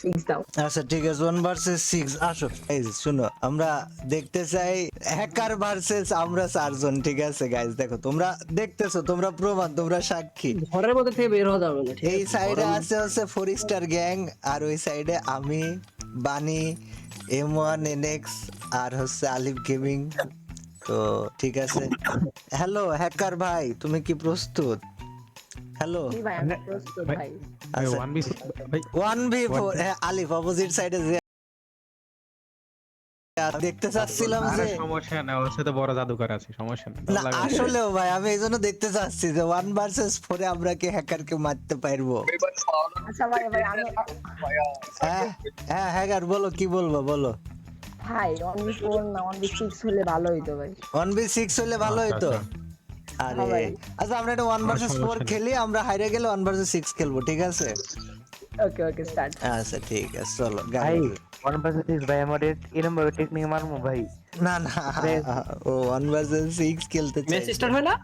Six দাও। আচ্ছা ঠিক আছে 1 vs 6 আসো। এই যে শুনো, আমরা দেখতে চাই হ্যাকার ভার্সেস আমরা চারজন। ঠিক আছে গাইস, দেখো তোমরা দেখতেছো, তোমরা প্রমাণ, তোমরা সাক্ষী। ঘরের মধ্যে থেকে বের হওয়া যাবে না, ঠিক এই আছে? সাইডে আছে হচ্ছে 4 স্টার গ্যাং, আর ওই সাইডে আমি, বানি, M1 NX, আর হচ্ছে আলিফ গেমিং। তো ঠিক আছে, হ্যালো হ্যাকার ভাই, তুমি কি প্রস্তুত? হ্যালো জি ভাই, আমি প্রস্তুত ভাই। আচ্ছা 1v4, হ্যাঁ আলিফ অপোজিট সাইডে যে দেখতে চাচ্ছিলাম যে, সমস্যা না, ওর সাথে বড় জাদুকর আছে, সমস্যা না। না আসলেও ভাই আমি এই জন্য দেখতে চাচ্ছি যে 1 vs 4 আমরা কি হ্যাকারকে মারতে পারবো। আচ্ছা ভাই, আমি হ্যাঁ হ্যাঁ হ্যাকার বলো, কি বলবো বলো। ভাই 1v4 না 1v6 হলে ভালো হইতো ভাই। 1v6 হলে ভালো হইতো। আরে হ্যাঁ ভাই। আচ্ছা আমরা এটা 1 vs 4 খেলি, আমরা হাইরে গেলে 1 vs 6 খেলবো, ঠিক আছে? ওকে ওকে, স্টার্ট। আচ্ছা ঠিক আছে চলো ভাই গাইস। 1 vs 6 ভাই, আমাদের এরকম ভাবে টেকনিক মারমু ভাই। না না, ও 1 vs 6 খেলতে চাই। ম্যাচ স্টার্ট হয় না?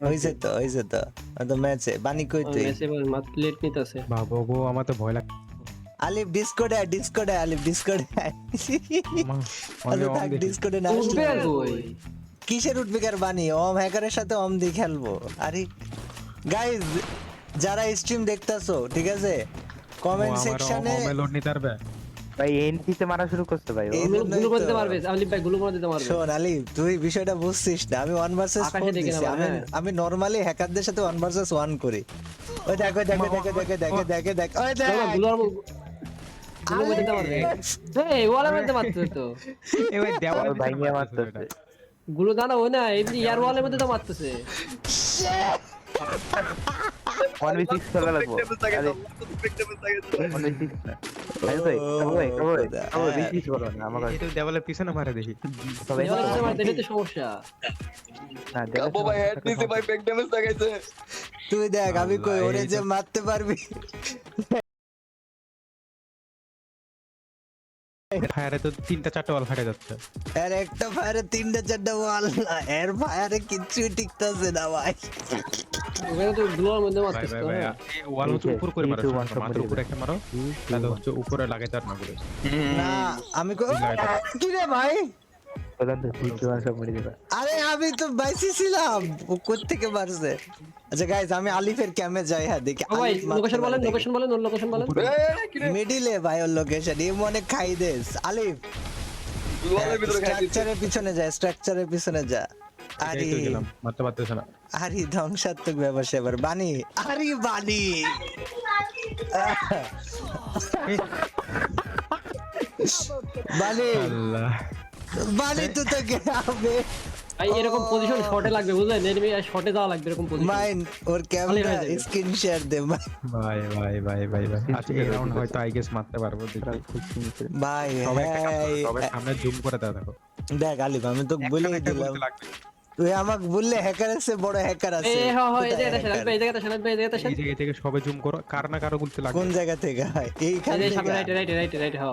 হইছে তো তো ম্যাচে বানি কই তুই? ম্যাচে মাত্র লেট নিতেছে। বাবা গো, আমার তো ভয় লাগে। আলিফ ডিসকর্ডে আলিফ ডিসকর্ডে আচ্ছা থাক, ডিসকর্ডে না উঠবে আসলে কই? কিসের উঠবিকার বানি, ওম হ্যাকারের সাথে ওম দিয়ে খেলবো। আরে গাইস যারা স্ট্রিম দেখতাছো, ঠিক আছে, কমেন্ট সেকশনে লোড নিতে পারবে? ভাই এনসিতে মারা শুরু করতে ভাই ও। এই জন্যই গুলো করে তো- দিতে পারবে, আলিফ ভাই গুলো করে দিতে পারবে। শোন আলিফ, তুই বিষয়টা বুঝছিস না, আমি 1 vs 4 আকাশে দেখে দিছি। নেবো, আমি হ্যাঁ। আমি নরমালি হ্যাকারদের সাথে 1 vs 1 করি। ওই দেখো দেখো দেখো দেখো দেখো দেখো দেখো ওই দেখ গুলো করে দিতে পারবে। এই ওয়ালা মধ্যে মারতে তো। এ ভাই দেওয়ালে ভাই দিতে নিয়ে পারতেছে মারতেছে। গুলো দানা হয় না, এমনি এয়ার ওয়ালের মধ্যে তো মারতেছে। 1v6 খেলা লাগবো। আরে 1v6 না। আরে ভাই কবে বেশি করো না আমাকে। এটা দেওয়ালের পিছনে মারে দেখি। সবাই ওয়ালের মধ্যে মারতে এটা তো সমস্যা। না দেখো ভাই হেড দিতে ভাই। তুই দেখ আমি কই আল্লাহ, ওরে এই যে তো- মারতে পারবি। ফায়ারে তো 3টা 4টা ওয়াল ফাটে যাচ্ছে। এর একটা ফায়ারে 3টা 4টা ওয়াল না, এর ফায়ারে কিচ্ছুই টিকতাছে না ভাই। ওখানে তো গুলোর মধ্যে ভাই মারতেছে ভাই তো। ভাই, এই ওয়াল হচ্ছে উপর করে মারো, এই তো মাত্র উপরে একটা মারো, তাহলে হচ্ছে উপরে লাগাইতে আর না বলে। না আমি কি রে ভাই, বলেন তো সিচু সব মরে যাবে। আরে আমি তো বাইসি ছিলাম, ও কোত্থেকে মারছে। আচ্ছা গাইস আমি আলিফের ক্যামে যাই, হ্যাঁ দেখি ও ভাই লোকেশন বলেন, লোকেশন বলেন, ওর লোকেশন বলেন। মিডিলে ভাই ওর লোকেশন মনে খাই দেস। আলিফ স্ট্রাকচারের পিছনে যা, স্ট্রাকচারের পিছনে যা। আরে এই তো গেলাম, মারতে পারতেছ না। আরে ধ্বংসাত্মক ব্যাপার সেবার বানি, আরে বানি বানি আল্লাহ, বানি তো তো গেবে ভাই এরকম পজিশন শর্টে লাগবে, বুঝলেন? এনিমি শর্টে যাওয়া লাগবে এরকম পজিশন। মাইন ওর ক্যামেরা হয়ে যাবে। স্ক্রিন শেয়ার দে ভাই। ভাই ভাই ভাই ভাই ভাই, আজকে এই রাউন্ড হয়তো আই গেস মারতে পারবো দেখি। ভাই সবাই একটা কাজ করো, হ্যাঁ, সবাই সামনে জুম করে দাও, দেখো দেখ আলিফ আমি তো বলেই একটা দিলাম, বলতে লাগবে। তুই আমাকে বললে হ্যাকার আছে, বড় হ্যাকার আছে। এই হ্যাঁ হ্যাঁ, এই কোথায় জায়গাটা hacker? শালাত ভাই, এই জায়গাটা শালাত ভাই, এই জায়গাটা এই জায়গা থেকে সবে জুম করো, কার না কারো বলতে লাগবে। কোন জায়গা থেকে হয়? এইখান সামনে থেকে রাইট রাইট রাইট রাইট হ্যাঁ।